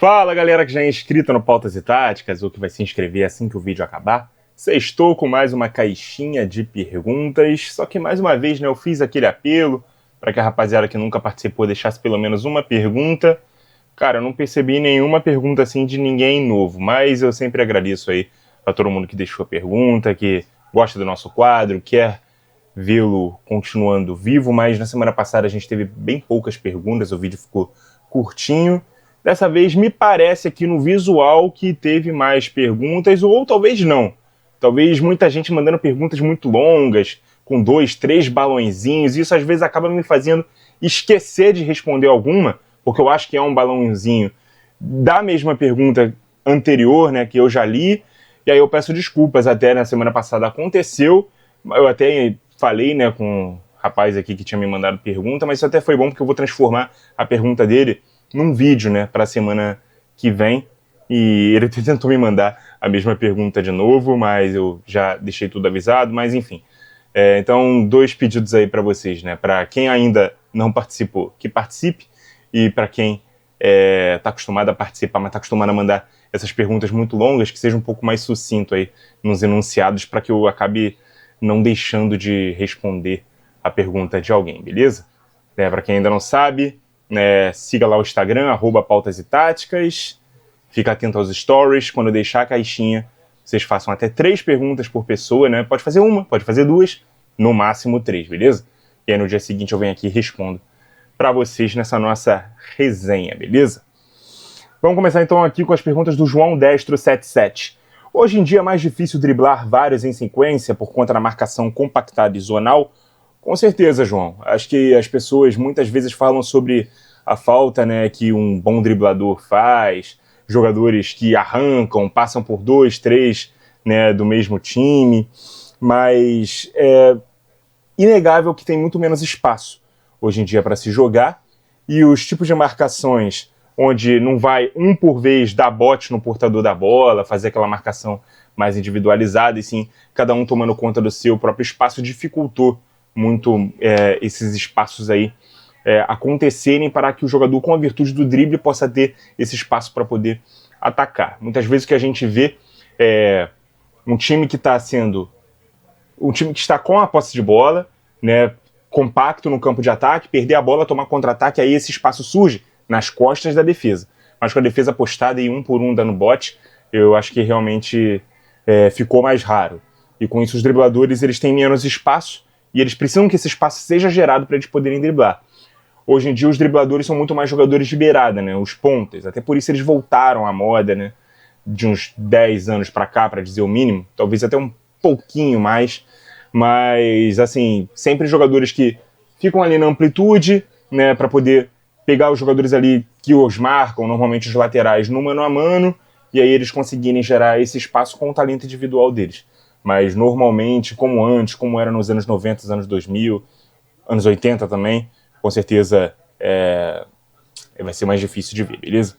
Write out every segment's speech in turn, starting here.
Fala galera que já é inscrita no Pautas e Táticas ou que vai se inscrever assim que o vídeo acabar. Sextou com mais uma caixinha de perguntas, só que mais uma vez eu fiz aquele apelo para que a rapaziada que nunca participou deixasse pelo menos uma pergunta. Cara, eu não percebi nenhuma pergunta assim de ninguém novo, mas eu sempre agradeço aí a todo mundo que deixou a pergunta, que gosta do nosso quadro, quer vê-lo continuando vivo, mas na semana passada a gente teve bem poucas perguntas, o vídeo ficou curtinho. Dessa vez me parece aqui no visual que teve mais perguntas, ou talvez não. Talvez muita gente mandando perguntas muito longas, com 2, 3 balõezinhos, e isso às vezes acaba me fazendo esquecer de responder alguma, porque eu acho que é um balãozinho da mesma pergunta anterior, né, que eu já li, e aí eu peço desculpas, até na semana passada aconteceu, eu até falei, né, com o rapaz aqui que tinha me mandado pergunta, mas isso até foi bom porque eu vou transformar a pergunta dele num vídeo, né, para a semana que vem, e ele tentou me mandar a mesma pergunta de novo, mas eu já deixei tudo avisado, mas enfim. Então, 2 pedidos aí para vocês, né, para quem ainda não participou, que participe, e para quem está acostumado a participar, mas está acostumado a mandar essas perguntas muito longas, que seja um pouco mais sucinto aí nos enunciados, para que eu acabe não deixando de responder a pergunta de alguém, beleza? Para quem ainda não sabe, siga lá o Instagram, @pautas e táticas, fica atento aos stories, quando eu deixar a caixinha, vocês façam até 3 perguntas por pessoa, né? Pode fazer uma, pode fazer 2, no máximo 3, beleza? E aí no dia seguinte eu venho aqui e respondo para vocês nessa nossa resenha, beleza? Vamos começar então aqui com as perguntas do João Destro 77. Hoje em dia é mais difícil driblar vários em sequência por conta da marcação compactada e zonal? Com certeza, João. Acho que as pessoas muitas vezes falam sobre a falta, né, que um bom driblador faz, jogadores que arrancam, passam por 2, 3, né, do mesmo time, mas é inegável que tem muito menos espaço hoje em dia para se jogar, e os tipos de marcações onde não vai um por vez dar bote no portador da bola, fazer aquela marcação mais individualizada, e sim cada um tomando conta do seu próprio espaço, dificultou muito esses espaços aí acontecerem para que o jogador com a virtude do drible possa ter esse espaço para poder atacar. Muitas vezes o que a gente vê é um time que está com a posse de bola, né, compacto no campo de ataque, perder a bola, tomar contra-ataque, aí esse espaço surge nas costas da defesa. Mas com a defesa postada e um por um dando bote, eu acho que realmente ficou mais raro. E com isso os dribladores eles têm menos espaço, e eles precisam que esse espaço seja gerado para eles poderem driblar. Hoje em dia os dribladores são muito mais jogadores de beirada, né, os pontas. Até por isso eles voltaram à moda, né, de uns 10 anos para cá, para dizer o mínimo. Talvez até um pouquinho mais. Mas, assim, sempre jogadores que ficam ali na amplitude, né, para poder pegar os jogadores ali que os marcam, normalmente os laterais, no mano a mano, e aí eles conseguirem gerar esse espaço com o talento individual deles. Mas normalmente, como antes, como era nos anos 90, anos 2000, anos 80 também, com certeza vai ser mais difícil de ver, beleza?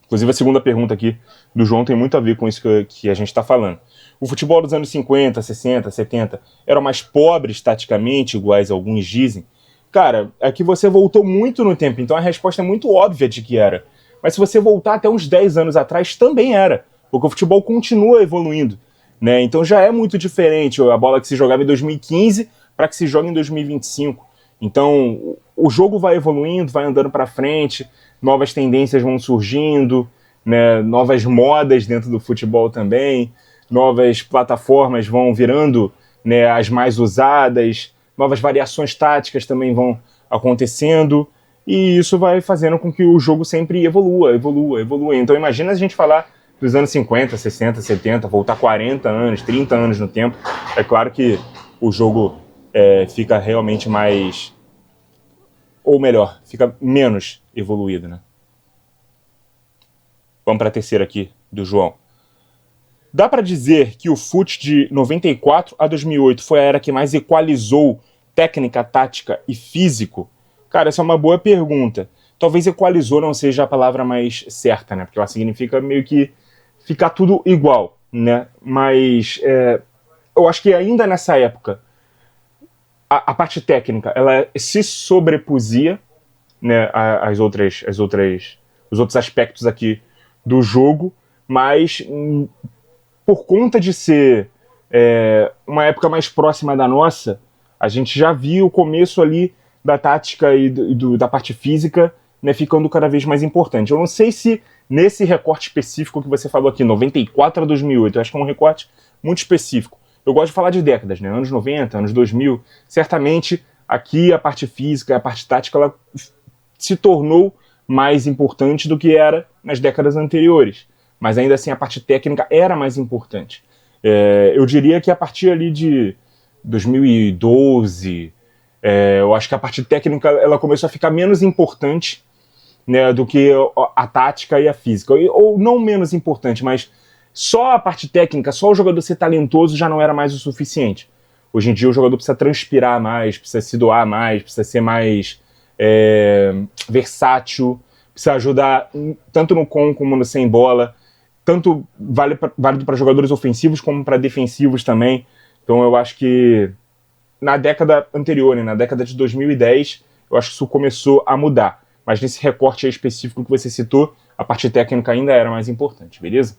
Inclusive a segunda pergunta aqui do João tem muito a ver com isso que a gente está falando. O futebol dos anos 50, 60, 70 eram mais pobres taticamente, iguais alguns dizem? Cara, é que você voltou muito no tempo, então a resposta é muito óbvia de que era. Mas se você voltar até uns 10 anos atrás, também era, porque o futebol continua evoluindo, né? Então já é muito diferente a bola que se jogava em 2015 para que se joga em 2025. Então o jogo vai evoluindo, vai andando para frente, novas tendências vão surgindo, né? Novas modas dentro do futebol também, novas plataformas vão virando, né, as mais usadas, novas variações táticas também vão acontecendo, e isso vai fazendo com que o jogo sempre evolua. Então imagina a gente falar dos anos 50, 60, 70, voltar 40 anos, 30 anos no tempo. É claro que o jogo fica realmente mais... ou melhor, fica menos evoluído, né? Vamos para a terceira aqui, do João. Dá para dizer que o FUT de 94 a 2008 foi a era que mais equalizou técnica, tática e físico? Cara, essa é uma boa pergunta. Talvez equalizou não seja a palavra mais certa, né? Porque ela significa meio que ficar tudo igual, né? Mas eu acho que ainda nessa época a parte técnica ela se sobrepusia, né, às outras os outros aspectos aqui do jogo, mas por conta de ser uma época mais próxima da nossa, a gente já viu o começo ali da tática e da parte física, né, ficando cada vez mais importante. Eu não sei se nesse recorte específico que você falou aqui, 94 a 2008, eu acho que é um recorte muito específico. Eu gosto de falar de décadas, né, anos 90, anos 2000, certamente aqui a parte física, a parte tática, ela se tornou mais importante do que era nas décadas anteriores. Mas ainda assim a parte técnica era mais importante. Eu diria que a partir ali de 2012, eu acho que a parte técnica ela começou a ficar menos importante, né, do que a tática e a física. Ou não menos importante, mas só a parte técnica, só o jogador ser talentoso já não era mais o suficiente. Hoje em dia o jogador precisa transpirar mais, precisa se doar mais, precisa ser mais versátil, precisa ajudar tanto no com como no sem bola. Tanto válido para jogadores ofensivos como para defensivos também. Então eu acho que na década anterior, né, na década de 2010, eu acho que isso começou a mudar. Mas nesse recorte aí específico que você citou, a parte técnica ainda era mais importante, beleza?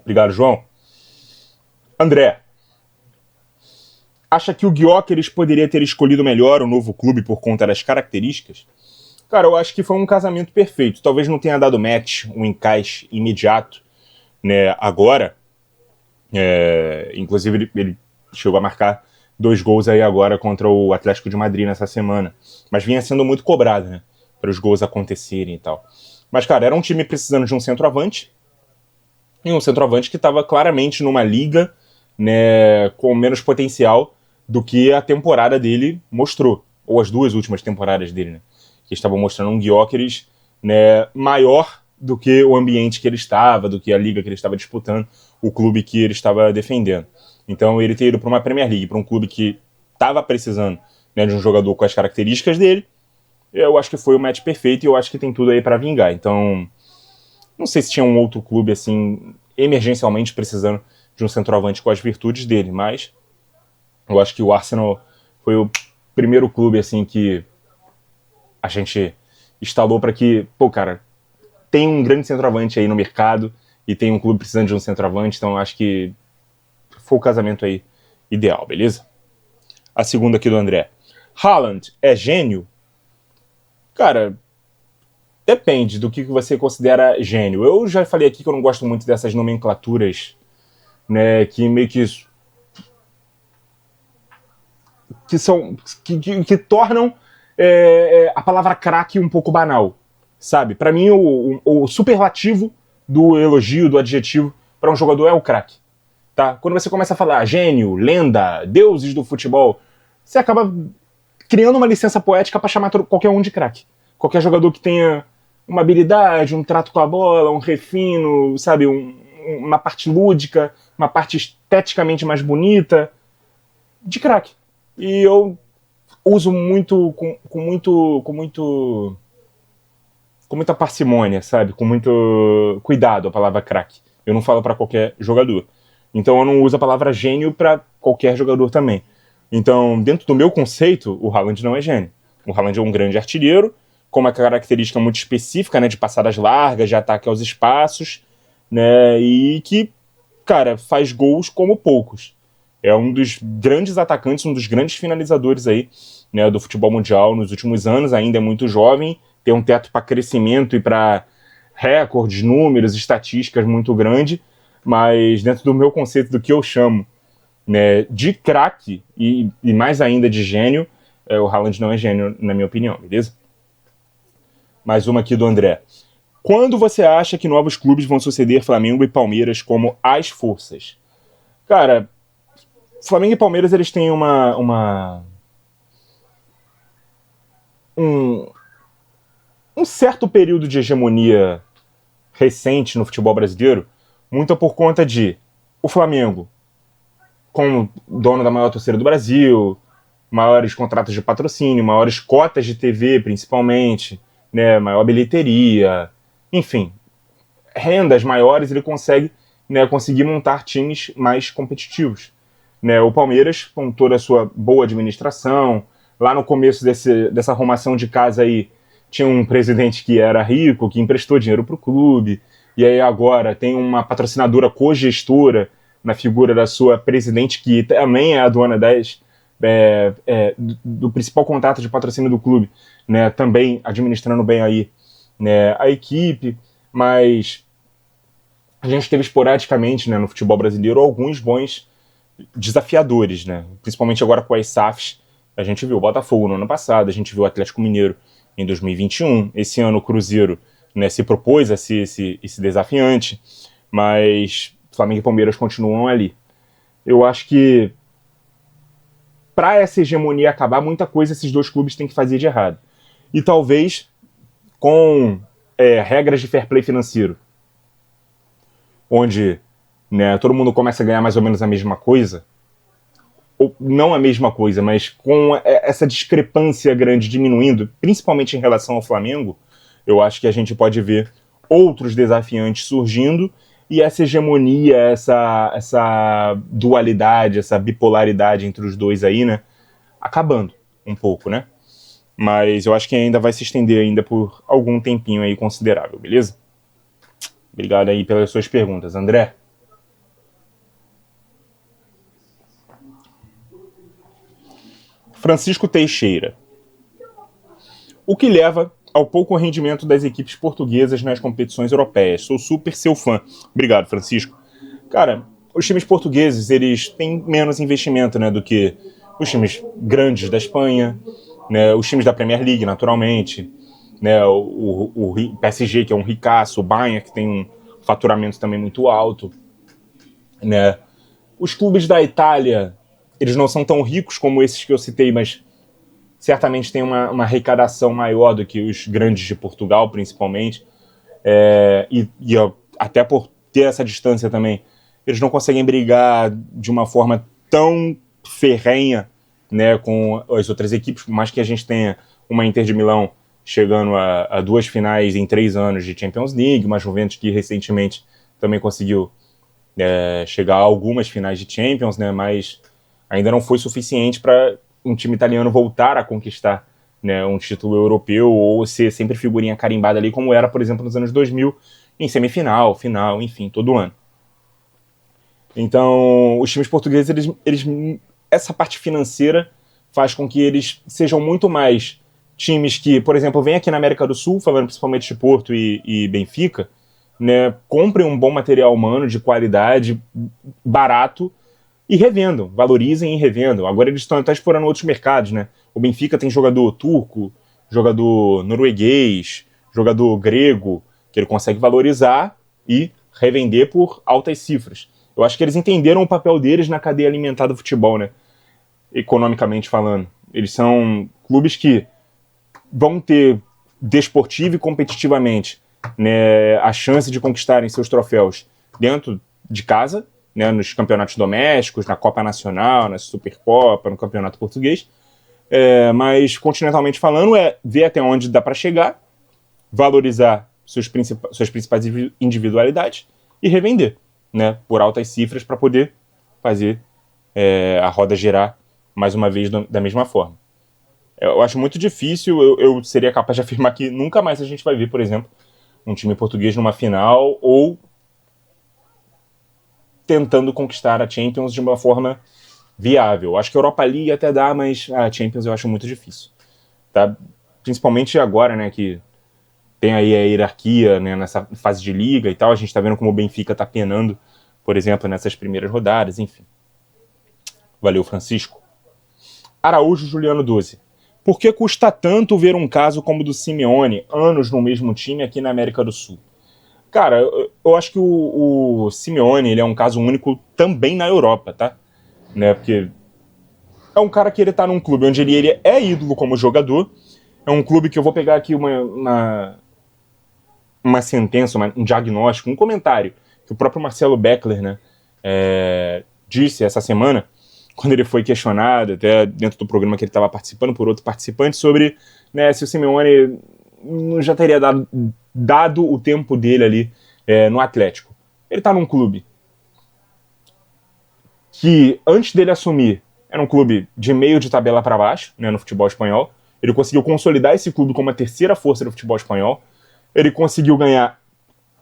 Obrigado, João. André, acha que o Gyökeres poderia ter escolhido melhor o novo clube por conta das características? Cara, eu acho que foi um casamento perfeito. Talvez não tenha dado match, um encaixe imediato, né, agora. Inclusive, ele chegou a marcar 2 gols aí agora contra o Atlético de Madrid nessa semana. Mas vinha sendo muito cobrado, né, para os gols acontecerem e tal. Mas, cara, era um time precisando de um centroavante. E um centroavante que estava claramente numa liga, né, com menos potencial do que a temporada dele mostrou. Ou as 2 últimas temporadas dele, né? Que estavam mostrando um Gyökeres, né, maior do que o ambiente que ele estava, do que a liga que ele estava disputando, o clube que ele estava defendendo. Então ele ter ido para uma Premier League, para um clube que estava precisando, né, de um jogador com as características dele, eu acho que foi o match perfeito e eu acho que tem tudo aí para vingar. Então, não sei se tinha um outro clube assim, emergencialmente precisando de um centroavante com as virtudes dele, mas eu acho que o Arsenal foi o primeiro clube assim que a gente instalou para que, pô, cara, tem um grande centroavante aí no mercado e tem um clube precisando de um centroavante, então acho que foi o casamento aí ideal, beleza? A segunda aqui do André. Haaland é gênio? Cara, depende do que você considera gênio. Eu já falei aqui que eu não gosto muito dessas nomenclaturas, né, que meio que são que tornam a palavra craque um pouco banal, sabe? Para mim o superlativo do elogio, do adjetivo para um jogador é o craque, tá? Quando você começa a falar gênio, lenda, deuses do futebol, você acaba criando uma licença poética para chamar qualquer um de craque. Qualquer jogador que tenha uma habilidade, um trato com a bola, um refino, sabe, uma parte lúdica, uma parte esteticamente mais bonita, de craque. E eu uso muito com muita parcimônia, sabe? Com muito cuidado a palavra craque. Eu não falo para qualquer jogador. Então eu não uso a palavra gênio para qualquer jogador também. Então, dentro do meu conceito, o Haaland não é gênio. O Haaland é um grande artilheiro, com uma característica muito específica, né, de passadas largas, de ataque aos espaços, né, e que, cara, faz gols como poucos. É um dos grandes atacantes, um dos grandes finalizadores aí, né, do futebol mundial nos últimos anos, ainda é muito jovem, tem um teto para crescimento e para recordes, números, estatísticas muito grande, mas dentro do meu conceito do que eu chamo, né, de craque e mais ainda de gênio, o Haaland não é gênio, na minha opinião, beleza? Mais uma aqui do André. Quando você acha que novos clubes vão suceder Flamengo e Palmeiras como as forças? Cara, Flamengo e Palmeiras, eles têm um certo período de hegemonia recente no futebol brasileiro, muito por conta de o Flamengo, como dono da maior torcida do Brasil, maiores contratos de patrocínio, maiores cotas de TV, principalmente, né, maior bilheteria, enfim, rendas maiores, ele consegue, né, conseguir montar times mais competitivos. né? O Palmeiras, com toda a sua boa administração, lá no começo dessa arrumação de casa aí, tinha um presidente que era rico, que emprestou dinheiro para o clube, e aí agora tem uma patrocinadora cogestora na figura da sua presidente, que também é a dona do principal contrato de patrocínio do clube, né? Também administrando bem aí, né, a equipe, mas a gente teve esporadicamente, né, no futebol brasileiro alguns bons desafiadores, né? Principalmente agora com as SAFs. A gente viu o Botafogo no ano passado, a gente viu o Atlético Mineiro em 2021. Esse ano o Cruzeiro, né, se propôs a ser esse desafiante, mas Flamengo e Palmeiras continuam ali. Eu acho que para essa hegemonia acabar, muita coisa esses dois clubes têm que fazer de errado. E talvez com regras de fair play financeiro, onde, né, todo mundo começa a ganhar mais ou menos a mesma coisa, ou não a mesma coisa, mas com essa discrepância grande diminuindo, principalmente em relação ao Flamengo, eu acho que a gente pode ver outros desafiantes surgindo e essa hegemonia, essa dualidade, essa bipolaridade entre os dois aí, né, acabando um pouco, né? Mas eu acho que ainda vai se estender ainda por algum tempinho aí considerável, beleza? Obrigado aí pelas suas perguntas, André. Francisco Teixeira. O que leva ao pouco rendimento das equipes portuguesas nas competições europeias? Sou super seu fã. Obrigado, Francisco. Cara, os times portugueses, eles têm menos investimento, né, do que os times grandes da Espanha, né, os times da Premier League, naturalmente, né, o PSG, que é um ricaço, o Bayern, que tem um faturamento também muito alto, né. Os clubes da Itália, eles não são tão ricos como esses que eu citei, mas certamente tem uma arrecadação maior do que os grandes de Portugal, principalmente, e até por ter essa distância também, eles não conseguem brigar de uma forma tão ferrenha, né, com as outras equipes, por mais que a gente tenha uma Inter de Milão chegando a 2 finais em 3 anos de Champions League, uma Juventus que recentemente também conseguiu chegar a algumas finais de Champions, né, mas ainda não foi suficiente para um time italiano voltar a conquistar, né, um título europeu ou ser sempre figurinha carimbada ali, como era, por exemplo, nos anos 2000, em semifinal, final, enfim, todo ano. Então, os times portugueses, essa parte financeira faz com que eles sejam muito mais times que, por exemplo, vem aqui na América do Sul, falando principalmente de Porto e Benfica, né, comprem um bom material humano de qualidade, barato, e revendam, valorizem e revendam. Agora eles estão até explorando outros mercados, né? O Benfica tem jogador turco, jogador norueguês, jogador grego, que ele consegue valorizar e revender por altas cifras. Eu acho que eles entenderam o papel deles na cadeia alimentar do futebol, né? Economicamente falando. Eles são clubes que vão ter desportivo e competitivamente, né, a chance de conquistarem seus troféus dentro de casa, né, nos campeonatos domésticos, na Copa Nacional, na Supercopa, no Campeonato Português, mas continentalmente falando ver até onde dá para chegar, valorizar suas principais individualidades e revender, né, por altas cifras para poder fazer a roda girar mais uma vez da mesma forma. Eu acho muito difícil, eu seria capaz de afirmar que nunca mais a gente vai ver, por exemplo, um time português numa final ou tentando conquistar a Champions de uma forma viável. Acho que a Europa League até dá, mas a Champions eu acho muito difícil. Tá? Principalmente agora, né, que tem aí a hierarquia, né, nessa fase de liga e tal, a gente está vendo como o Benfica está penando, por exemplo, nessas primeiras rodadas, enfim. Valeu, Francisco. Araújo Juliano 12. Por que custa tanto ver um caso como o do Simeone, anos no mesmo time aqui na América do Sul? Cara, eu acho que o Simeone, ele é um caso único também na Europa, tá? Né? Porque é um cara que ele tá num clube onde ele é ídolo como jogador. É um clube que eu vou pegar aqui uma sentença, um diagnóstico, um comentário que o próprio Marcelo Beckler, né, disse essa semana, quando ele foi questionado, até dentro do programa que ele estava participando por outro participante, sobre, né, se o Simeone já teria dado o tempo dele ali no Atlético. Ele está num clube que antes dele assumir era um clube de meio de tabela para baixo, né, no futebol espanhol. Ele conseguiu consolidar esse clube como a terceira força do futebol espanhol. Ele conseguiu ganhar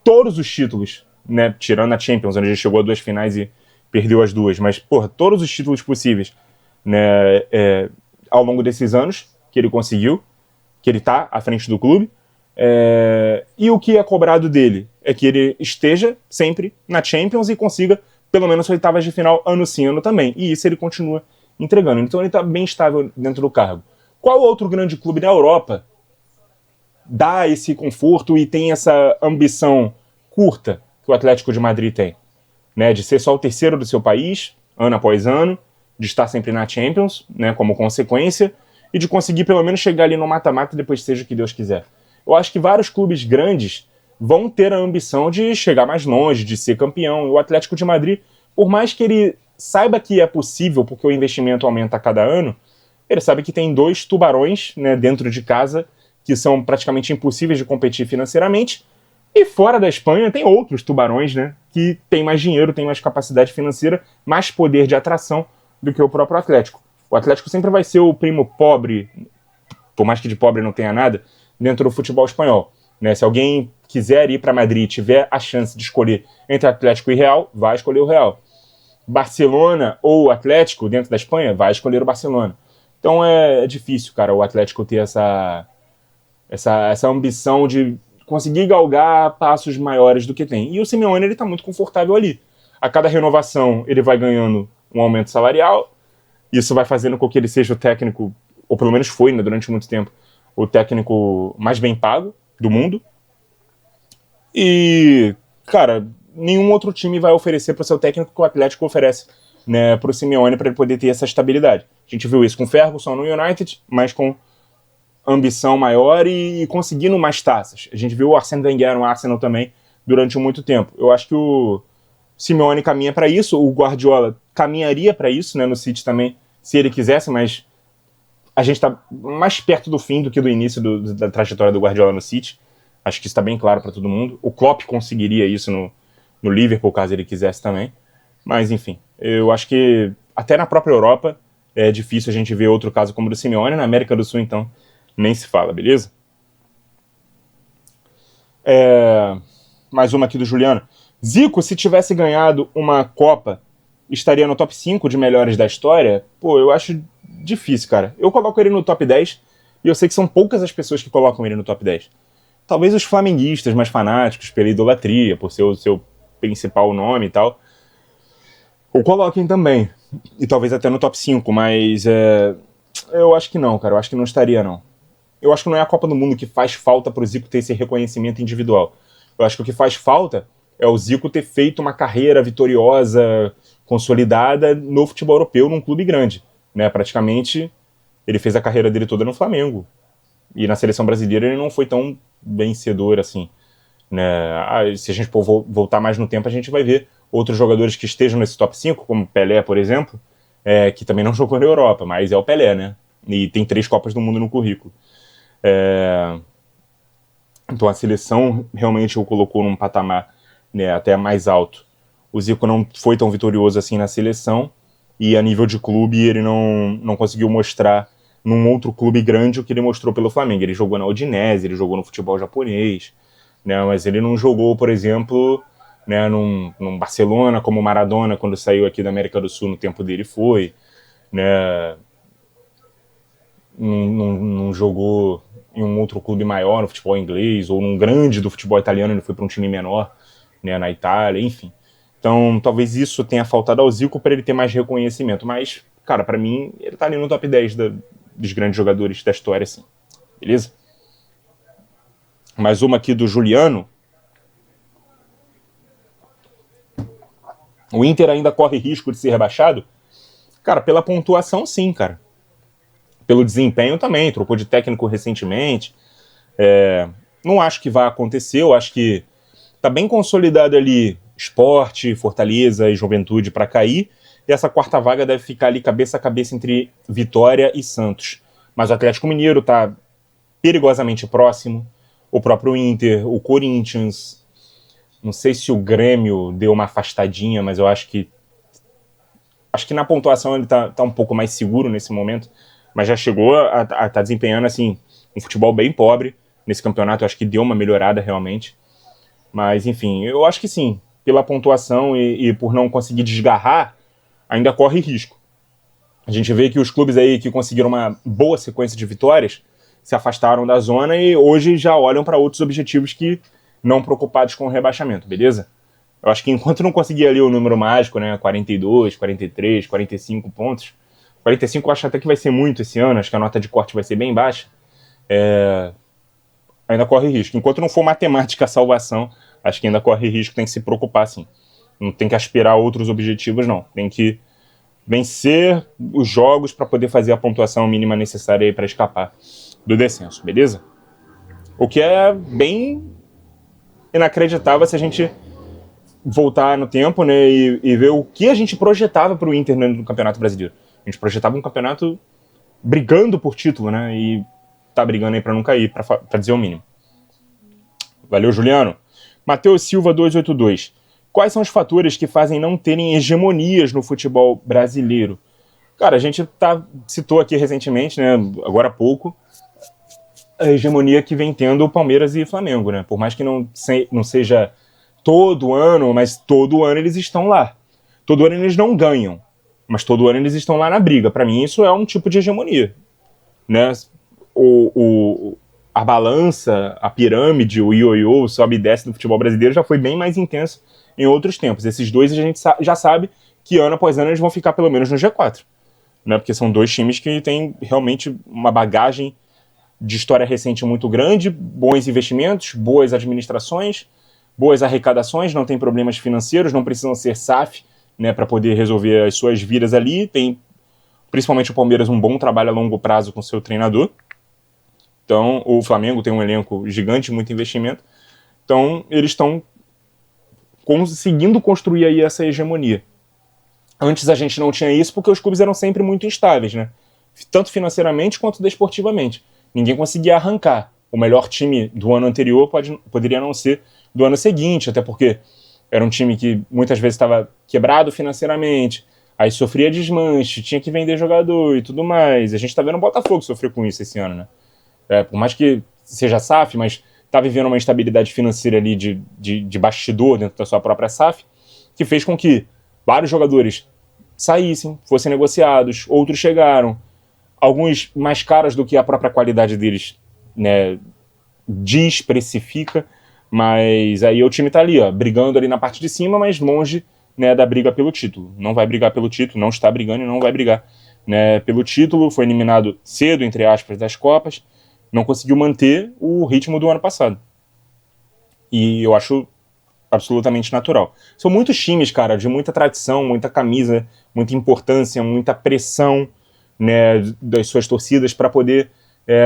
todos os títulos, né, tirando a Champions, onde ele chegou a 2 finais e perdeu as 2, mas, porra, todos os títulos possíveis, né, ao longo desses anos que ele conseguiu, que ele tá à frente do clube. E o que é cobrado dele é que ele esteja sempre na Champions e consiga pelo menos oitavas de final ano sim, ano também. E isso ele continua entregando. Então ele está bem estável dentro do cargo. Qual outro grande clube da Europa dá esse conforto e tem essa ambição curta que o Atlético de Madrid tem? Né, de ser só o terceiro do seu país, ano após ano, de estar sempre na Champions, né, como consequência, e de conseguir pelo menos chegar ali no mata-mata, depois seja o que Deus quiser. Eu acho que vários clubes grandes vão ter a ambição de chegar mais longe, de ser campeão. E o Atlético de Madrid, por mais que ele saiba que é possível, porque o investimento aumenta a cada ano, ele sabe que tem 2 tubarões, né, dentro de casa que são praticamente impossíveis de competir financeiramente. E fora da Espanha tem outros tubarões, né, que têm mais dinheiro, têm mais capacidade financeira, mais poder de atração do que o próprio Atlético. O Atlético sempre vai ser o primo pobre, por mais que de pobre não tenha nada, dentro do futebol espanhol. Né? Se alguém quiser ir para Madrid e tiver a chance de escolher entre Atlético e Real, vai escolher o Real. Barcelona ou Atlético dentro da Espanha, vai escolher o Barcelona. Então é difícil, cara, o Atlético ter essa ambição de conseguir galgar passos maiores do que tem. E o Simeone, ele tá muito confortável ali. A cada renovação, ele vai ganhando um aumento salarial. Isso vai fazendo com que ele seja o técnico, ou pelo menos foi, né, durante muito tempo, o técnico mais bem pago do mundo. E, cara, nenhum outro time vai oferecer para o seu técnico que o Atlético oferece, né, para o Simeone, para ele poder ter essa estabilidade. A gente viu isso com o Ferguson no United, mas com ambição maior e conseguindo mais taças. A gente viu o Arsène Wenger no Arsenal também durante muito tempo. Eu acho que o Simeone caminha para isso, o Guardiola caminharia para isso, né, no City também, se ele quisesse, mas a gente está mais perto do fim do que do início da trajetória do Guardiola no City. Acho que isso está bem claro para todo mundo. O Klopp conseguiria isso no Liverpool, caso ele quisesse também. Mas, enfim, eu acho que até na própria Europa é difícil a gente ver outro caso como o do Simeone. Na América do Sul, então, nem se fala, beleza? Mais uma aqui do Juliano. Zico, se tivesse ganhado uma Copa, estaria no top 5 de melhores da história? Pô, eu acho difícil, cara. Eu coloco ele no top 10 e eu sei que são poucas as pessoas que colocam ele no top 10. Talvez os flamenguistas mais fanáticos, pela idolatria, por ser o seu principal nome e tal, o coloquem também. E talvez até no top 5, mas eu acho que não, cara. Eu acho que não estaria, não. Eu acho que não é a Copa do Mundo que faz falta pro Zico ter esse reconhecimento individual. Eu acho que o que faz falta é o Zico ter feito uma carreira vitoriosa, consolidada no futebol europeu, num clube grande. Né? Praticamente, ele fez a carreira dele toda no Flamengo. E na seleção brasileira ele não foi tão vencedor assim. Né? Se a gente voltar mais no tempo, a gente vai ver outros jogadores que estejam nesse top 5, como Pelé, por exemplo, que também não jogou na Europa, mas é o Pelé, né? E tem 3 Copas do Mundo no currículo. Então a seleção realmente o colocou num patamar, né, até mais alto. O Zico não foi tão vitorioso assim na seleção, e a nível de clube ele não conseguiu mostrar num outro clube grande o que ele mostrou pelo Flamengo. Ele jogou na Udinese, ele jogou no futebol japonês, né, mas ele não jogou, por exemplo, né, num Barcelona, como o Maradona, quando saiu aqui da América do Sul no tempo dele foi, né, não jogou em um outro clube maior, no futebol inglês, ou num grande do futebol italiano, ele foi para um time menor, né, na Itália, enfim. Então, talvez isso tenha faltado ao Zico para ele ter mais reconhecimento. Mas, cara, para mim, ele tá ali no top 10 dos grandes jogadores da história, assim. Beleza? Mais uma aqui do Juliano. O Inter ainda corre risco de ser rebaixado? Cara, pela pontuação, sim, cara. Pelo desempenho também, trocou de técnico recentemente. Não acho que vai acontecer, eu acho que tá bem consolidado ali Sport, Fortaleza e Juventude para cair, e essa quarta vaga deve ficar ali cabeça a cabeça entre Vitória e Santos. Mas o Atlético Mineiro tá perigosamente próximo, o próprio Inter, o Corinthians, não sei se o Grêmio deu uma afastadinha, mas eu acho que Acho que na pontuação ele tá um pouco mais seguro nesse momento, mas já chegou a tá desempenhando assim, um futebol bem pobre nesse campeonato. Eu acho que deu uma melhorada realmente. Mas, enfim, eu acho que sim. Pela pontuação e por não conseguir desgarrar, ainda corre risco. A gente vê que os clubes aí que conseguiram uma boa sequência de vitórias se afastaram da zona e hoje já olham para outros objetivos que não preocupados com o rebaixamento, beleza? Eu acho que enquanto não conseguir ali o número mágico, né, 42, 43, 45 pontos, 45 eu acho até que vai ser muito esse ano, acho que a nota de corte vai ser bem baixa, ainda corre risco. Enquanto não for matemática a salvação, acho que ainda corre risco, tem que se preocupar sim. Não tem que aspirar a outros objetivos, não. Tem que vencer os jogos para poder fazer a pontuação mínima necessária aí para escapar do descenso, beleza? O que é bem inacreditável se a gente voltar no tempo, né, e ver o que a gente projetava para o Inter no Campeonato Brasileiro. A gente projetava um campeonato brigando por título, né, e tá brigando aí para não cair, para dizer o mínimo. Valeu, Juliano. Matheus Silva 282. Quais são os fatores que fazem não terem hegemonias no futebol brasileiro? Cara, a gente citou aqui recentemente, né, agora há pouco, a hegemonia que vem tendo o Palmeiras e Flamengo, né? Por mais que não seja todo ano, mas todo ano eles estão lá. Todo ano eles não ganham, mas todo ano eles estão lá na briga. Para mim isso é um tipo de hegemonia, né? A balança, a pirâmide, o ioiô, o sobe e desce do futebol brasileiro já foi bem mais intenso em outros tempos. Esses dois a gente já sabe que ano após ano eles vão ficar pelo menos no G4, né? Porque são dois times que têm realmente uma bagagem de história recente muito grande, bons investimentos, boas administrações, boas arrecadações, não tem problemas financeiros, não precisam ser SAF, né, para poder resolver as suas vidas ali. Tem, principalmente o Palmeiras, um bom trabalho a longo prazo com seu treinador. Então, o Flamengo tem um elenco gigante, muito investimento. Então, eles estão conseguindo construir aí essa hegemonia. Antes a gente não tinha isso porque os clubes eram sempre muito instáveis, né? Tanto financeiramente quanto desportivamente. Ninguém conseguia arrancar. O melhor time do ano anterior poderia não ser do ano seguinte, até porque era um time que muitas vezes estava quebrado financeiramente, aí sofria desmanche, tinha que vender jogador e tudo mais. A gente está vendo o Botafogo sofrer com isso esse ano, né? Por mais que seja SAF, mas está vivendo uma instabilidade financeira ali de bastidor dentro da sua própria SAF, que fez com que vários jogadores saíssem, fossem negociados, outros chegaram, alguns mais caros do que a própria qualidade deles, né, especifica, mas aí o time tá ali, ó, brigando ali na parte de cima, mas longe, né, da briga pelo título. Não vai brigar pelo título, não está brigando e não vai brigar, né, pelo título. Foi eliminado cedo, entre aspas, das Copas, não conseguiu manter o ritmo do ano passado. E eu acho absolutamente natural. São muitos times, cara, de muita tradição, muita camisa, muita importância, muita pressão, né, das suas torcidas para poder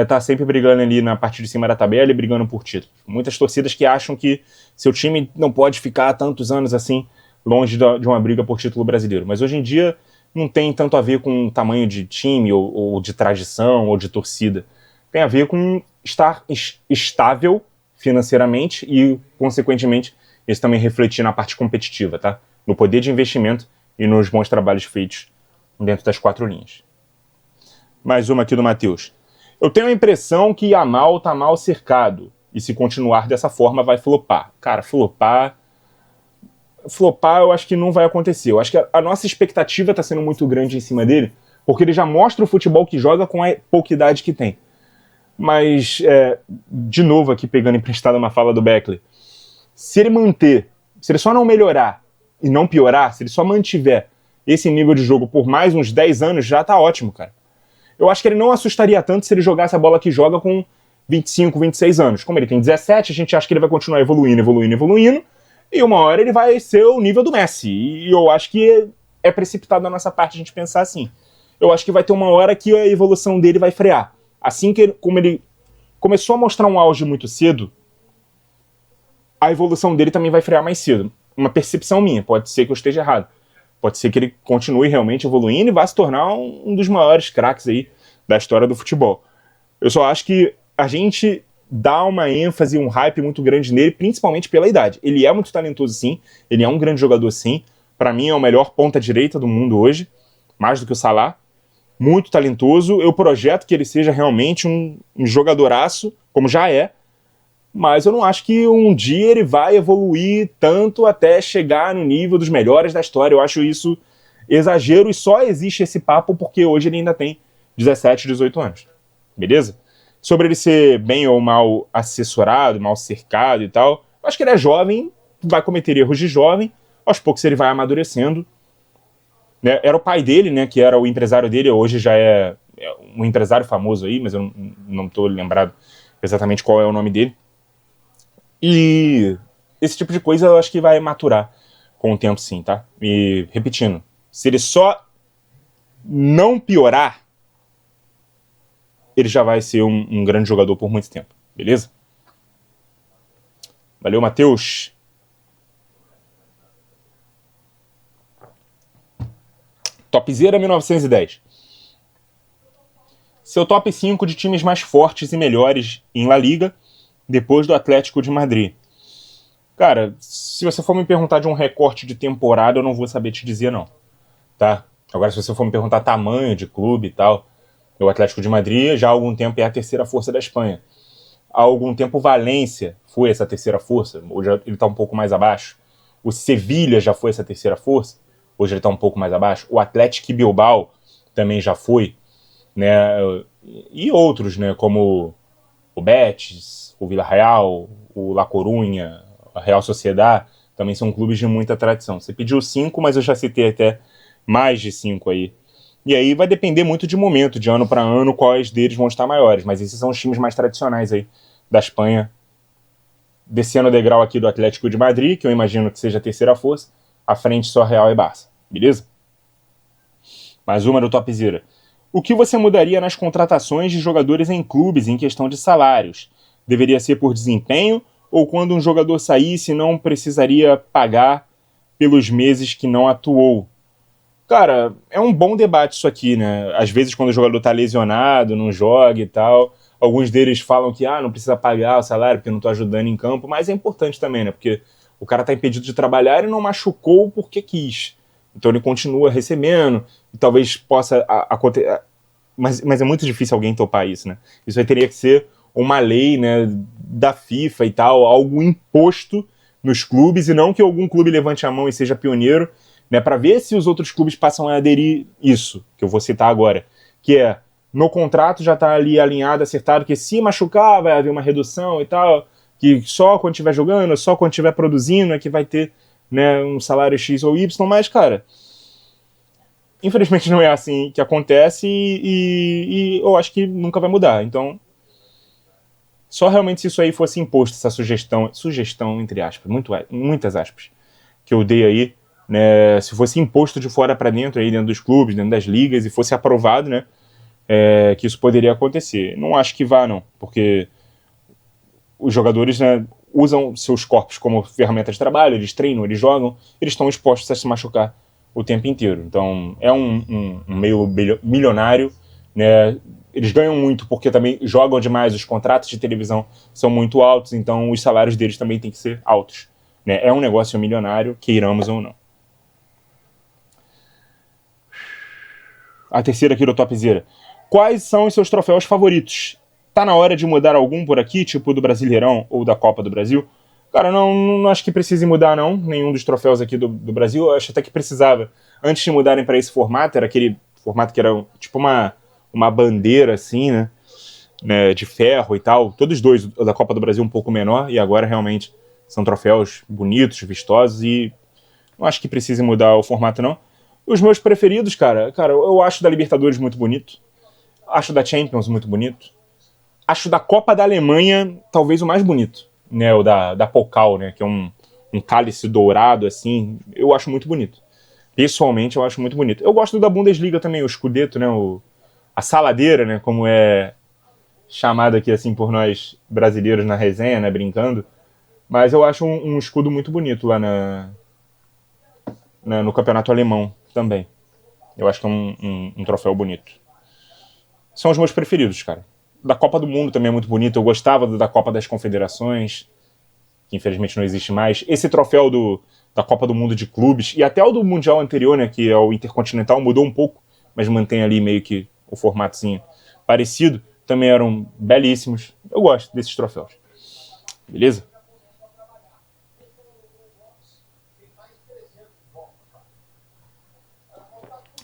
tá sempre brigando ali na parte de cima da tabela e brigando por título. Muitas torcidas que acham que seu time não pode ficar tantos anos assim longe de uma briga por título brasileiro. Mas hoje em dia não tem tanto a ver com tamanho de time ou de tradição ou de torcida. Tem a ver com estar estável financeiramente e, consequentemente, isso também refletir na parte competitiva, tá? No poder de investimento e nos bons trabalhos feitos dentro das quatro linhas. Mais uma aqui do Matheus. Eu tenho a impressão que Yamal tá mal cercado e se continuar dessa forma vai flopar. Cara, flopar eu acho que não vai acontecer. Eu acho que a nossa expectativa tá sendo muito grande em cima dele, porque ele já mostra o futebol que joga com a pouca idade que tem. Mas, de novo aqui pegando emprestado uma fala do Beckler, se ele só não melhorar e não piorar, se ele só mantiver esse nível de jogo por mais uns 10 anos, já tá ótimo, cara. Eu acho que ele não assustaria tanto se ele jogasse a bola que joga com 25, 26 anos. Como ele tem 17, a gente acha que ele vai continuar evoluindo, e uma hora ele vai ser o nível do Messi. E eu acho que é precipitado da nossa parte a gente pensar assim. Eu acho que vai ter uma hora que a evolução dele vai frear. Assim que como ele começou a mostrar um auge muito cedo, a evolução dele também vai frear mais cedo. Uma percepção minha, pode ser que eu esteja errado. Pode ser que ele continue realmente evoluindo e vá se tornar um dos maiores craques aí da história do futebol. Eu só acho que a gente dá uma ênfase e um hype muito grande nele, principalmente pela idade. Ele é muito talentoso sim, ele é um grande jogador sim, para mim é o melhor ponta-direita do mundo hoje, mais do que o Salah. Muito talentoso, eu projeto que ele seja realmente um jogadoraço, como já é, mas eu não acho que um dia ele vai evoluir tanto até chegar no nível dos melhores da história. Eu acho isso exagero e só existe esse papo porque hoje ele ainda tem 17, 18 anos. Beleza? Sobre ele ser bem ou mal assessorado, mal cercado e tal, eu acho que ele é jovem, vai cometer erros de jovem, aos poucos ele vai amadurecendo. Né? Era o pai dele, né, que era o empresário dele, hoje já é um empresário famoso aí, mas eu não estou lembrado exatamente qual é o nome dele. E esse tipo de coisa eu acho que vai maturar com o tempo, sim, tá? E repetindo, se ele só não piorar, ele já vai ser um grande jogador por muito tempo, beleza? Valeu, Matheus. Topzera 1910. Seu top 5 de times mais fortes e melhores em La Liga, depois do Atlético de Madrid. Cara, se você for me perguntar de um recorte de temporada, eu não vou saber te dizer, não. Tá? Agora, se você for me perguntar tamanho de clube e tal, o Atlético de Madrid já há algum tempo é a terceira força da Espanha. Há algum tempo o Valência foi essa terceira força, hoje ele está um pouco mais abaixo. O Sevilha já foi essa terceira força, hoje ele está um pouco mais abaixo. O Atlético Bilbao também já foi, né? E outros, né? Como o Betis, o Villarreal, o La Coruña, a Real Sociedad, também são clubes de muita tradição. Você pediu 5, mas eu já citei até mais de 5 aí. E aí vai depender muito de momento, de ano para ano, quais deles vão estar maiores. Mas esses são os times mais tradicionais aí da Espanha. Descendo o degrau aqui do Atlético de Madrid, que eu imagino que seja a terceira força, à frente só Real e Barça. Beleza? Mais uma do Topzera. O que você mudaria nas contratações de jogadores em clubes em questão de salários? Deveria ser por desempenho ou quando um jogador saísse não precisaria pagar pelos meses que não atuou? Cara, é um bom debate isso aqui, né? Às vezes quando o jogador tá lesionado, não joga e tal, alguns deles falam que não precisa pagar o salário porque não tô ajudando em campo, mas é importante também, né? Porque o cara tá impedido de trabalhar e não machucou porque quis. Então ele continua recebendo e talvez possa acontecer... Mas é muito difícil alguém topar isso, né? Isso aí teria que ser uma lei, né, da FIFA e tal, algo imposto nos clubes, e não que algum clube levante a mão e seja pioneiro, né, para ver se os outros clubes passam a aderir isso, que eu vou citar agora, que é, no contrato já está ali alinhado, acertado, que se machucar vai haver uma redução e tal, que só quando estiver jogando, só quando estiver produzindo é que vai ter, né, um salário X ou Y, mas, cara, infelizmente não é assim que acontece e eu acho que nunca vai mudar. Então, só realmente se isso aí fosse imposto, essa sugestão entre aspas, muitas aspas, que eu dei aí, né, se fosse imposto de fora para dentro, aí dentro dos clubes, dentro das ligas, e fosse aprovado, né, que isso poderia acontecer. Não acho que vá, não, porque os jogadores, né, usam seus corpos como ferramenta de trabalho, eles treinam, eles jogam, eles estão expostos a se machucar o tempo inteiro. Então, é um meio milionário, né? Eles ganham muito porque também jogam demais, os contratos de televisão são muito altos, então os salários deles também têm que ser altos, né? É um negócio milionário, queiramos ou não. A terceira aqui do Topzera. Quais são os seus troféus favoritos? Tá na hora de mudar algum por aqui, tipo do Brasileirão ou da Copa do Brasil? Cara, não acho que precise mudar, não. Nenhum dos troféus aqui do Brasil. Eu acho até que precisava. Antes de mudarem para esse formato, era aquele formato que era tipo uma bandeira, assim, né, de ferro e tal. Todos dois, o da Copa do Brasil um pouco menor, e agora realmente são troféus bonitos, vistosos, e não acho que precise mudar o formato, não. Os meus preferidos, cara, eu acho da Libertadores muito bonito. Acho da Champions muito bonito. Acho da Copa da Alemanha talvez o mais bonito, né, o da Pokal, né, que é um cálice dourado, assim, eu acho muito bonito. Pessoalmente, eu acho muito bonito. Eu gosto da Bundesliga também, o Scudetto, né, a saladeira, né, como é chamado aqui, assim, por nós brasileiros na resenha, né, brincando. Mas eu acho um escudo muito bonito lá no campeonato alemão também. Eu acho que é um troféu bonito. São os meus preferidos, cara. Da Copa do Mundo também é muito bonito. Eu gostava da Copa das Confederações, que infelizmente não existe mais. Esse troféu da Copa do Mundo de Clubes, e até o do Mundial anterior, né, que é o Intercontinental, mudou um pouco, mas mantém ali meio que o formatozinho parecido, também eram belíssimos. Eu gosto desses troféus. Beleza?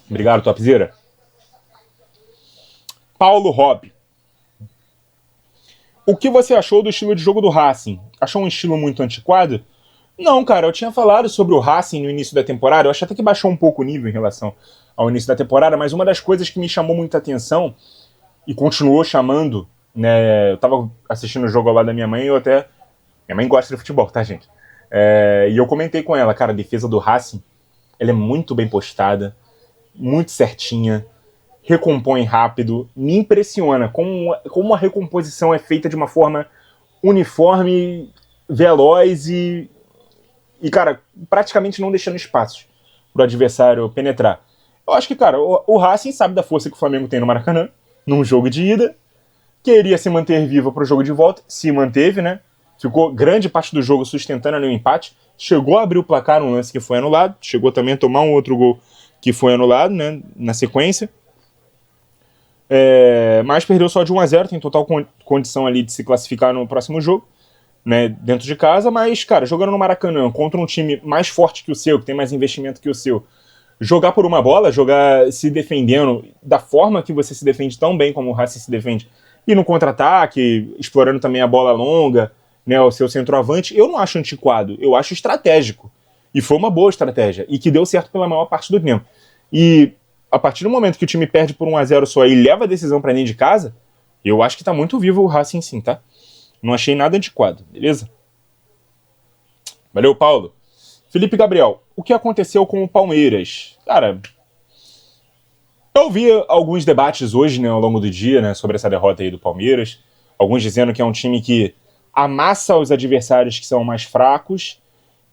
Obrigado, Topzera. Paulo Robb. O que você achou do estilo de jogo do Racing? Achou um estilo muito antiquado? Não, cara, eu tinha falado sobre o Racing no início da temporada, eu acho até que baixou um pouco o nível em relação ao início da temporada, mas uma das coisas que me chamou muita atenção, e continuou chamando, né, eu tava assistindo o jogo ao lado da minha mãe, minha mãe gosta de futebol, tá, gente? E eu comentei com ela, cara, a defesa do Racing, ela é muito bem postada, muito certinha, recompõe rápido, me impressiona como a recomposição é feita de uma forma uniforme, veloz e cara, praticamente não deixando espaços pro adversário penetrar. Eu acho que, cara, o Racing sabe da força que o Flamengo tem no Maracanã, num jogo de ida, queria se manter vivo pro jogo de volta, se manteve, né? Ficou grande parte do jogo sustentando ali o empate, chegou a abrir o placar num lance que foi anulado, chegou também a tomar um outro gol que foi anulado, né, na sequência. Mas perdeu só de 1-0, tem total condição ali de se classificar no próximo jogo, né, dentro de casa, mas, cara, jogando no Maracanã contra um time mais forte que o seu, que tem mais investimento que o seu, jogar por uma bola, jogar se defendendo da forma que você se defende tão bem como o Racing se defende, e no contra-ataque, explorando também a bola longa, né, o seu centroavante, eu não acho antiquado, eu acho estratégico. E foi uma boa estratégia, e que deu certo pela maior parte do tempo. E a partir do momento que o time perde por 1-0 só e leva a decisão pra dentro de casa, eu acho que tá muito vivo o Racing sim, tá? Não achei nada antiquado, beleza? Valeu, Paulo. Felipe Gabriel, o que aconteceu com o Palmeiras? Cara, eu vi alguns debates hoje, né, ao longo do dia, né, sobre essa derrota aí do Palmeiras. Alguns dizendo que é um time que amassa os adversários que são mais fracos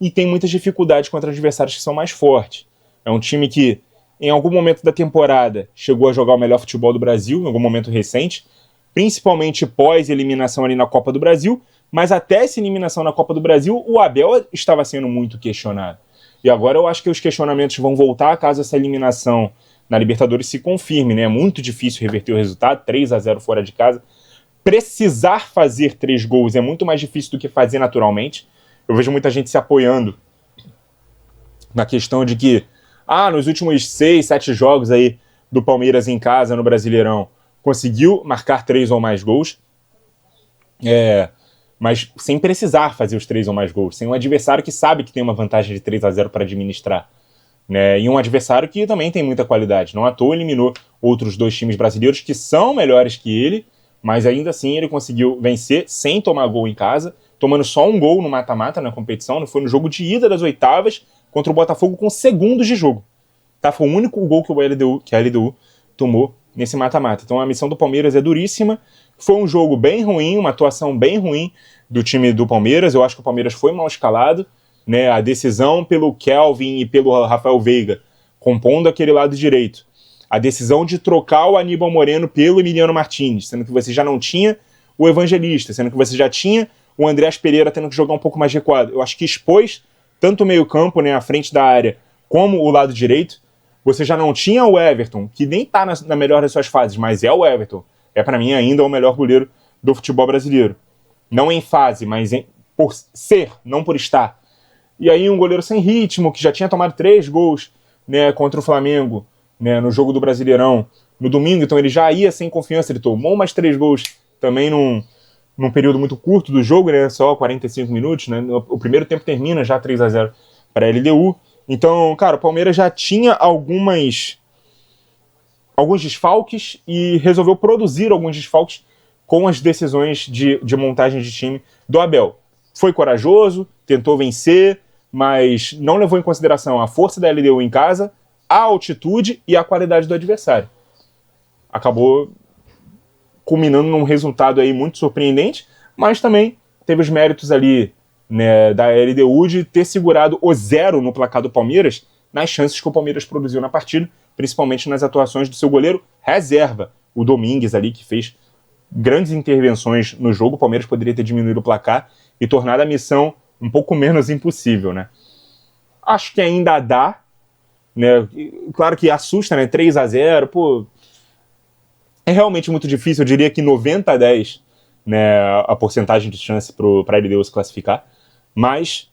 e tem muitas dificuldades contra adversários que são mais fortes. É um time que, em algum momento da temporada, chegou a jogar o melhor futebol do Brasil, em algum momento recente, principalmente pós-eliminação ali na Copa do Brasil, mas até essa eliminação na Copa do Brasil, o Abel estava sendo muito questionado. E agora eu acho que os questionamentos vão voltar caso essa eliminação na Libertadores se confirme, né? É muito difícil reverter o resultado, 3-0 fora de casa. Precisar fazer 3 gols é muito mais difícil do que fazer naturalmente. Eu vejo muita gente se apoiando na questão de que, nos últimos 6, 7 jogos aí do Palmeiras em casa, no Brasileirão, conseguiu marcar 3 ou mais gols, mas sem precisar fazer os 3 ou mais gols, sem um adversário que sabe que tem uma vantagem de 3-0 para administrar, né? E um adversário que também tem muita qualidade. Não à toa eliminou outros 2 times brasileiros que são melhores que ele, mas ainda assim ele conseguiu vencer sem tomar gol em casa, tomando só um gol no mata-mata na competição. Foi no jogo de ida das oitavas contra o Botafogo com segundos de jogo. Tá? Foi o único gol que a LDU tomou nesse mata-mata. Então a missão do Palmeiras é duríssima. Foi um jogo bem ruim, uma atuação bem ruim do time do Palmeiras. Eu acho que o Palmeiras foi mal escalado, né? A decisão pelo Kelvin e pelo Rafael Veiga compondo aquele lado direito. A decisão de trocar o Aníbal Moreno pelo Emiliano Martins, sendo que você já não tinha o Evangelista, sendo que você já tinha o Andreas Pereira tendo que jogar um pouco mais recuado. Eu acho que expôs tanto o meio-campo, né, à frente da área, como o lado direito. Você já não tinha o Everton, que nem tá na melhor das suas fases, mas é o Everton. É, para mim, ainda o melhor goleiro do futebol brasileiro. Não em fase, mas por ser, não por estar. E aí um goleiro sem ritmo, que já tinha tomado 3 gols, né, contra o Flamengo, né, no jogo do Brasileirão, no domingo, então ele já ia sem confiança, ele tomou mais 3 gols também num período muito curto do jogo, né, só 45 minutos, né, o primeiro tempo termina já 3-0 para a LDU. Então, cara, o Palmeiras já tinha alguns desfalques e resolveu produzir alguns desfalques com as decisões de montagem de time do Abel. Foi corajoso, tentou vencer, mas não levou em consideração a força da LDU em casa, a altitude e a qualidade do adversário. Acabou culminando num resultado aí muito surpreendente, mas também teve os méritos ali, né, da LDU de ter segurado o 0 no placar do Palmeiras nas chances que o Palmeiras produziu na partida, principalmente nas atuações do seu goleiro reserva, o Domingues ali, que fez grandes intervenções no jogo. O Palmeiras poderia ter diminuído o placar e tornado a missão um pouco menos impossível, né? Acho que ainda dá, né? Claro que assusta, né? 3-0, pô, é realmente muito difícil, eu diria que 90-10, né, a porcentagem de chance para a LDU se classificar, mas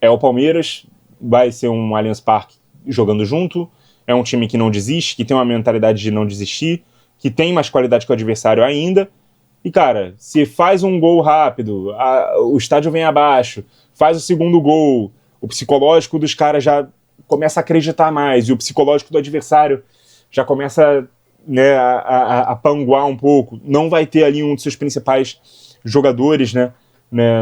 é o Palmeiras, vai ser um Allianz Parque jogando junto, é um time que não desiste, que tem uma mentalidade de não desistir, que tem mais qualidade que o adversário ainda, e cara, se faz um gol rápido, o estádio vem abaixo, faz o segundo gol, o psicológico dos caras já começa a acreditar mais, e o psicológico do adversário já começa, né, a panguar um pouco, não vai ter ali um dos seus principais jogadores, né,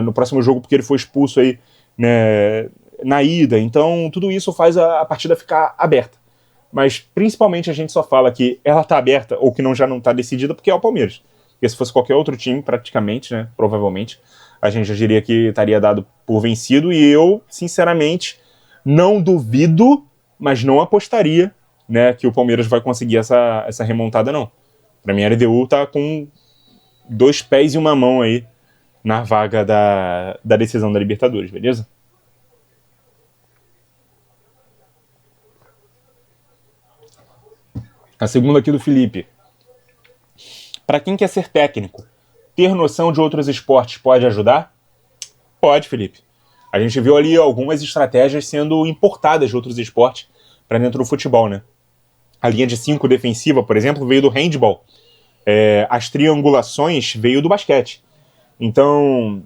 no próximo jogo, porque ele foi expulso aí, né, na ida. Então tudo isso faz a partida ficar aberta, mas principalmente a gente só fala que ela tá aberta ou que já não tá decidida porque é o Palmeiras, porque se fosse qualquer outro time praticamente, né, provavelmente a gente já diria que estaria dado por vencido, e eu sinceramente não duvido, mas não apostaria, né, que o Palmeiras vai conseguir essa remontada, não. Pra mim, a LDU tá com 2 pés e uma mão aí na vaga da decisão da Libertadores, beleza? A segunda aqui do Felipe. Pra quem quer ser técnico, ter noção de outros esportes pode ajudar? Pode, Felipe. A gente viu ali algumas estratégias sendo importadas de outros esportes para dentro do futebol, né? A linha de 5 defensiva, por exemplo, veio do handball. As triangulações veio do basquete. Então,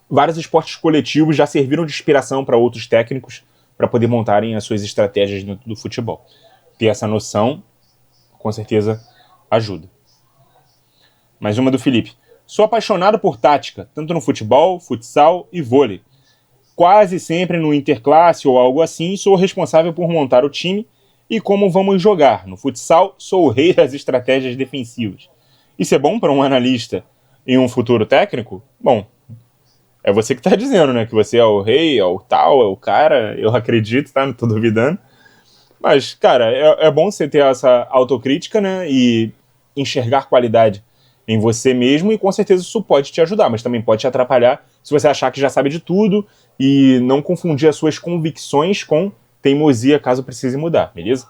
vários esportes coletivos já serviram de inspiração para outros técnicos para poder montarem as suas estratégias dentro do futebol. Ter essa noção, com certeza, ajuda. Mais uma do Felipe. Sou apaixonado por tática, tanto no futebol, futsal e vôlei. Quase sempre no interclasse ou algo assim, sou responsável por montar o time e como vamos jogar. No futsal, sou o rei das estratégias defensivas. Isso é bom para um analista e um futuro técnico? Bom, é você que está dizendo, né? Que você é o rei, é o tal, é o cara. Eu acredito, tá? Não tô duvidando. Mas, cara, é bom você ter essa autocrítica, né? E enxergar qualidade em você mesmo, e com certeza isso pode te ajudar, mas também pode te atrapalhar se você achar que já sabe de tudo e não confundir as suas convicções com teimosia caso precise mudar, beleza?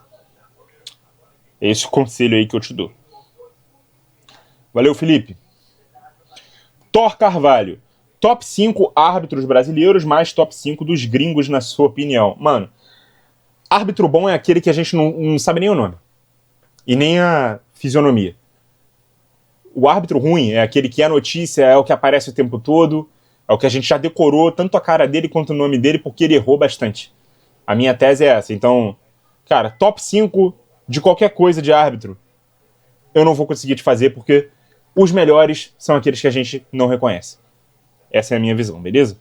Esse é o conselho aí que eu te dou. Valeu, Felipe. Thor Carvalho. Top 5 árbitros brasileiros mais top 5 dos gringos, na sua opinião. Mano, árbitro bom é aquele que a gente não sabe nem o nome e nem a fisionomia. O árbitro ruim é aquele que é notícia, é o que aparece o tempo todo, é o que a gente já decorou tanto a cara dele quanto o nome dele, porque ele errou bastante. A minha tese é essa. Então, cara, top 5 de qualquer coisa de árbitro, eu não vou conseguir te fazer, porque os melhores são aqueles que a gente não reconhece. Essa é a minha visão, beleza?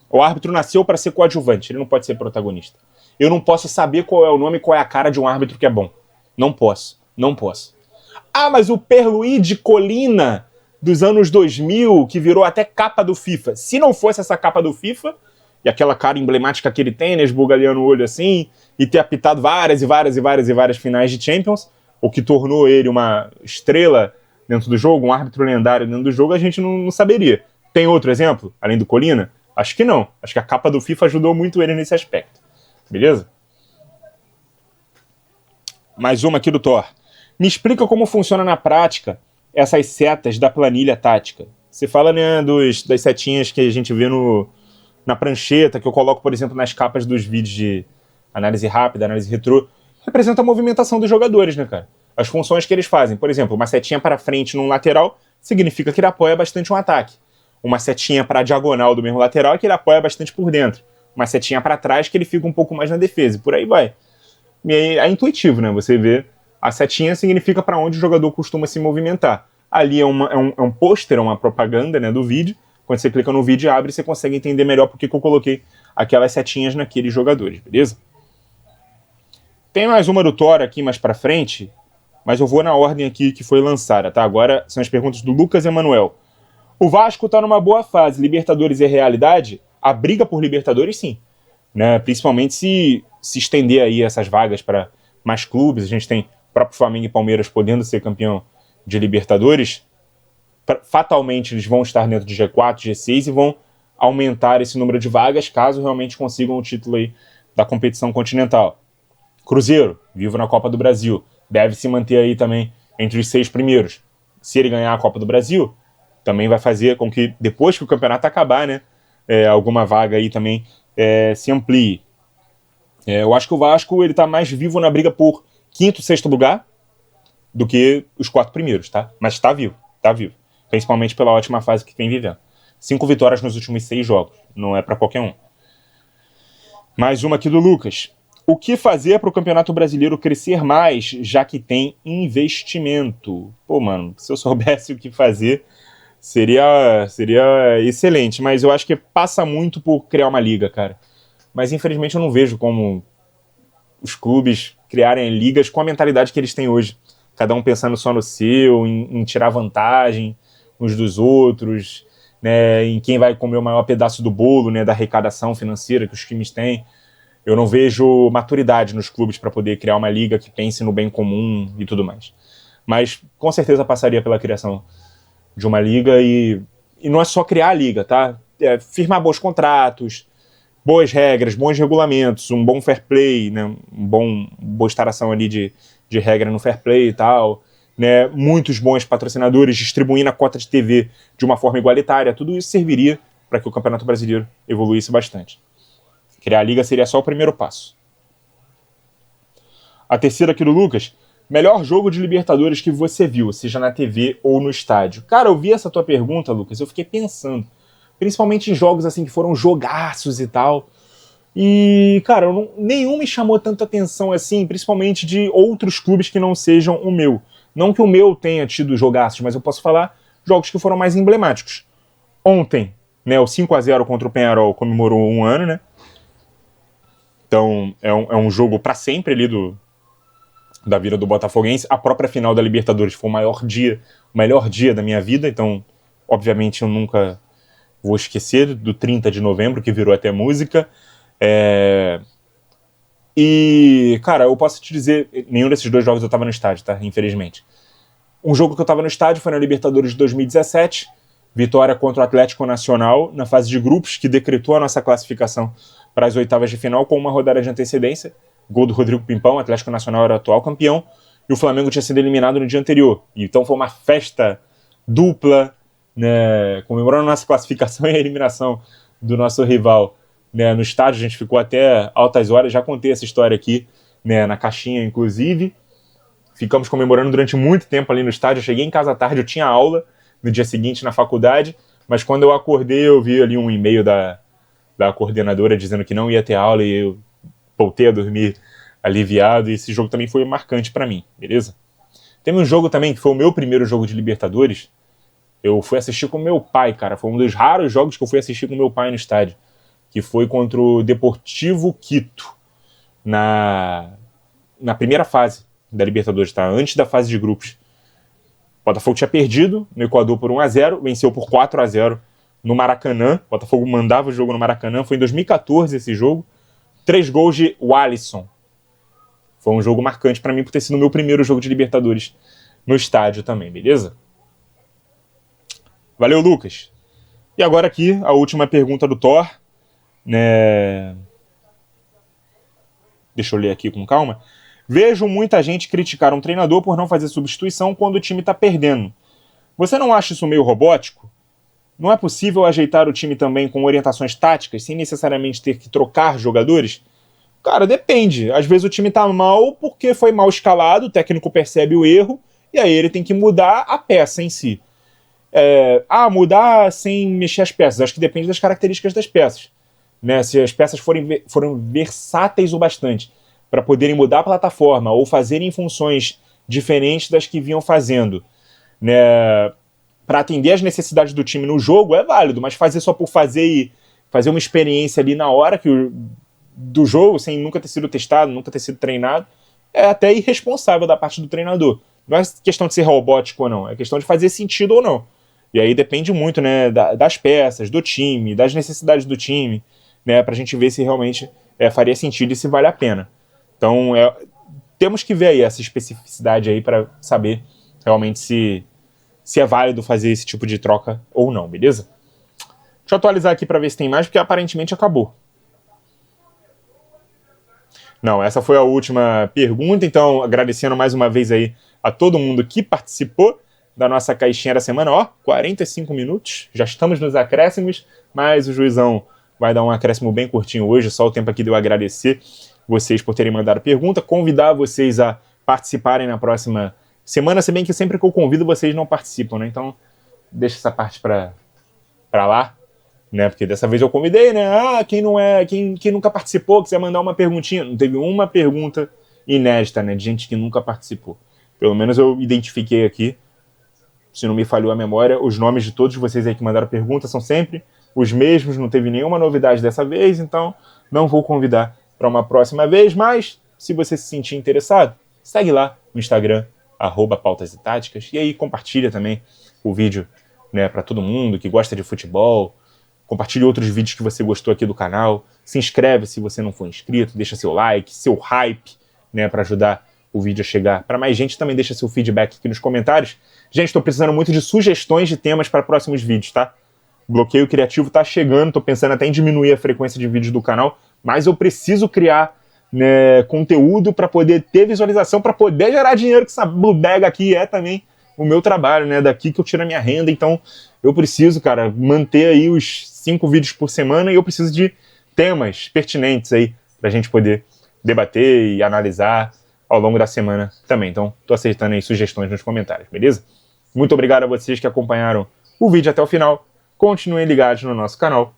O árbitro nasceu para ser coadjuvante, ele não pode ser protagonista. Eu não posso saber qual é o nome, qual é a cara de um árbitro que é bom. Não posso, não posso. Ah, mas o Perluí de Colina dos anos 2000, que virou até capa do FIFA. Se não fosse essa capa do FIFA, e aquela cara emblemática que ele tem, né, esbugalhando o olho assim, e ter apitado várias finais de Champions, o que tornou ele uma estrela dentro do jogo, um árbitro lendário dentro do jogo, a gente não saberia. Tem outro exemplo, além do Colina? Acho que não. Acho que a capa do FIFA ajudou muito ele nesse aspecto. Beleza? Mais uma aqui do Thor. Me explica como funciona na prática essas setas da planilha tática. Você fala, né, das setinhas que a gente vê na prancheta, que eu coloco, por exemplo, nas capas dos vídeos de análise rápida, análise retrô. Representa a movimentação dos jogadores, né, cara? As funções que eles fazem. Por exemplo, uma setinha para frente num lateral significa que ele apoia bastante um ataque. Uma setinha para a diagonal do mesmo lateral é que ele apoia bastante por dentro. Uma setinha para trás que ele fica um pouco mais na defesa. E por aí vai. E é intuitivo, né? Você vê. A setinha significa para onde o jogador costuma se movimentar. Ali é um pôster, uma propaganda, né, do vídeo. Quando você clica no vídeo e abre, você consegue entender melhor porque que eu coloquei aquelas setinhas naqueles jogadores, beleza? Tem mais uma do Thor aqui mais para frente, mas eu vou na ordem aqui que foi lançada, tá? Agora são as perguntas do Lucas Emanuel. O Vasco tá numa boa fase. Libertadores é realidade? A briga por Libertadores, sim. Né? Principalmente se estender aí essas vagas para mais clubes. A gente tem o próprio Flamengo e Palmeiras podendo ser campeão de Libertadores. Fatalmente eles vão estar dentro de G4, G6 e vão aumentar esse número de vagas, caso realmente consigam o título aí da competição continental. Cruzeiro, vivo na Copa do Brasil, deve se manter aí também entre os 6 primeiros. Se ele ganhar a Copa do Brasil, também vai fazer com que, depois que o campeonato acabar, né, alguma vaga aí também se amplie. Eu acho que o Vasco ele tá mais vivo na briga por 5º, 6º lugar do que os 4 primeiros, tá? Mas tá vivo. Principalmente pela ótima fase que vem vivendo. 5 vitórias nos últimos 6 jogos. Não é para qualquer um. Mais uma aqui do Lucas. O que fazer para o Campeonato Brasileiro crescer mais, já que tem investimento? Pô, mano, se eu soubesse o que fazer, seria excelente. Mas eu acho que passa muito por criar uma liga, cara. Mas infelizmente eu não vejo como os clubes criarem ligas com a mentalidade que eles têm hoje. Cada um pensando só no seu, em tirar vantagem uns dos outros, né, em quem vai comer o maior pedaço do bolo, né, da arrecadação financeira que os times têm. Eu não vejo maturidade nos clubes para poder criar uma liga que pense no bem comum e tudo mais. Mas com certeza passaria pela criação de uma liga e não é só criar a liga, tá? Firmar bons contratos, boas regras, bons regulamentos, um bom fair play, né, boa instalação ali de regra no fair play e tal, né, muitos bons patrocinadores distribuindo a cota de TV de uma forma igualitária. Tudo isso serviria para que o Campeonato Brasileiro evoluísse bastante. Criar a liga seria só o primeiro passo. A terceira aqui do Lucas. Melhor jogo de Libertadores que você viu, seja na TV ou no estádio? Cara, eu vi essa tua pergunta, Lucas, eu fiquei pensando. Principalmente em jogos assim que foram jogaços e tal. E, cara, nenhum me chamou tanta atenção assim, principalmente de outros clubes que não sejam o meu. Não que o meu tenha tido jogaços, mas eu posso falar jogos que foram mais emblemáticos. Ontem, né, o 5-0 contra o Peñarol comemorou 1 ano, né? Então, é um jogo para sempre ali da vida do botafoguense. A própria final da Libertadores foi o melhor dia da minha vida, então, obviamente, eu nunca vou esquecer do 30 de novembro, que virou até música. E, cara, eu posso te dizer, nenhum desses 2 jogos eu tava no estádio, tá? Infelizmente. Um jogo que eu tava no estádio foi na Libertadores de 2017, vitória contra o Atlético Nacional, na fase de grupos, que decretou a nossa classificação para as oitavas de final com uma rodada de antecedência. Gol do Rodrigo Pimpão, o Atlético Nacional era o atual campeão, e o Flamengo tinha sido eliminado no dia anterior. Então foi uma festa dupla, né, comemorando a nossa classificação e a eliminação do nosso rival, né, no estádio. A gente ficou até altas horas, já contei essa história aqui, né, na caixinha, inclusive. Ficamos comemorando durante muito tempo ali no estádio. Eu cheguei em casa à tarde, eu tinha aula no dia seguinte na faculdade, mas quando eu acordei eu vi ali um e-mail da coordenadora dizendo que não ia ter aula e eu voltei a dormir aliviado, e esse jogo também foi marcante para mim, beleza? Teve um jogo também que foi o meu primeiro jogo de Libertadores. Eu fui assistir com meu pai, cara. Foi um dos raros jogos que eu fui assistir com meu pai no estádio, que foi contra o Deportivo Quito, na primeira fase da Libertadores, tá? Antes da fase de grupos. O Botafogo tinha perdido no Equador por 1-0, venceu por 4-0 no Maracanã. O Botafogo mandava o jogo no Maracanã. Foi em 2014 esse jogo. 3 gols de Walisson. Foi um jogo marcante pra mim por ter sido o meu primeiro jogo de Libertadores no estádio também, beleza? Valeu, Lucas. E agora aqui, a última pergunta do Thor, né? Deixa eu ler aqui com calma. Vejo muita gente criticar um treinador por não fazer substituição quando o time tá perdendo. Você não acha isso meio robótico? Não é possível ajeitar o time também com orientações táticas, sem necessariamente ter que trocar jogadores? Cara, depende. Às vezes o time tá mal porque foi mal escalado, o técnico percebe o erro, e aí ele tem que mudar a peça em si. Mudar sem mexer as peças. Acho que depende das características das peças, né? Se as peças forem versáteis o bastante para poderem mudar a plataforma ou fazerem funções diferentes das que vinham fazendo, né? Para atender as necessidades do time no jogo é válido, mas fazer só por fazer e fazer uma experiência ali na hora do jogo, sem nunca ter sido testado, nunca ter sido treinado, é até irresponsável da parte do treinador. Não é questão de ser robótico ou não, é questão de fazer sentido ou não. E aí depende muito, né, das peças, do time, das necessidades do time, né, pra gente ver se realmente faria sentido e se vale a pena. Então, temos que ver aí essa especificidade aí para saber realmente se é válido fazer esse tipo de troca ou não, beleza? Deixa eu atualizar aqui para ver se tem mais, porque aparentemente acabou. Não, essa foi a última pergunta, então agradecendo mais uma vez aí a todo mundo que participou da nossa caixinha da semana. Ó, 45 minutos, já estamos nos acréscimos, mas o Juizão vai dar um acréscimo bem curtinho hoje, só o tempo aqui de eu agradecer vocês por terem mandado pergunta, convidar vocês a participarem na próxima semana, se bem que sempre que eu convido vocês não participam, né? Então deixa essa parte para lá, né? Porque dessa vez eu convidei, né? Quem nunca participou, quiser mandar uma perguntinha. Não teve uma pergunta inédita, né? De gente que nunca participou. Pelo menos eu identifiquei aqui, se não me falhou a memória, os nomes de todos vocês aí que mandaram pergunta são sempre os mesmos, não teve nenhuma novidade dessa vez, então não vou convidar para uma próxima vez, mas se você se sentir interessado, segue lá no Instagram, @pautas e táticas, e aí compartilha também o vídeo, né, para todo mundo que gosta de futebol. Compartilhe outros vídeos que você gostou aqui do canal. Se inscreve se você não for inscrito. Deixa seu like, seu hype, né, para ajudar o vídeo a chegar para mais gente. Também deixa seu feedback aqui nos comentários. Gente, estou precisando muito de sugestões de temas para próximos vídeos, tá? O bloqueio criativo tá chegando. Estou pensando até em diminuir a frequência de vídeos do canal. Mas eu preciso criar, né, conteúdo para poder ter visualização, para poder gerar dinheiro, que essa bodega aqui é também o meu trabalho, né? Daqui que eu tiro a minha renda. Então eu preciso, cara, manter aí os 5 vídeos por semana, e eu preciso de temas pertinentes aí pra gente poder debater e analisar ao longo da semana também. Então, tô aceitando aí sugestões nos comentários, beleza? Muito obrigado a vocês que acompanharam o vídeo até o final. Continuem ligados no nosso canal.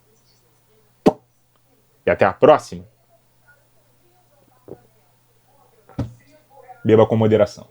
E até a próxima. Beba com moderação.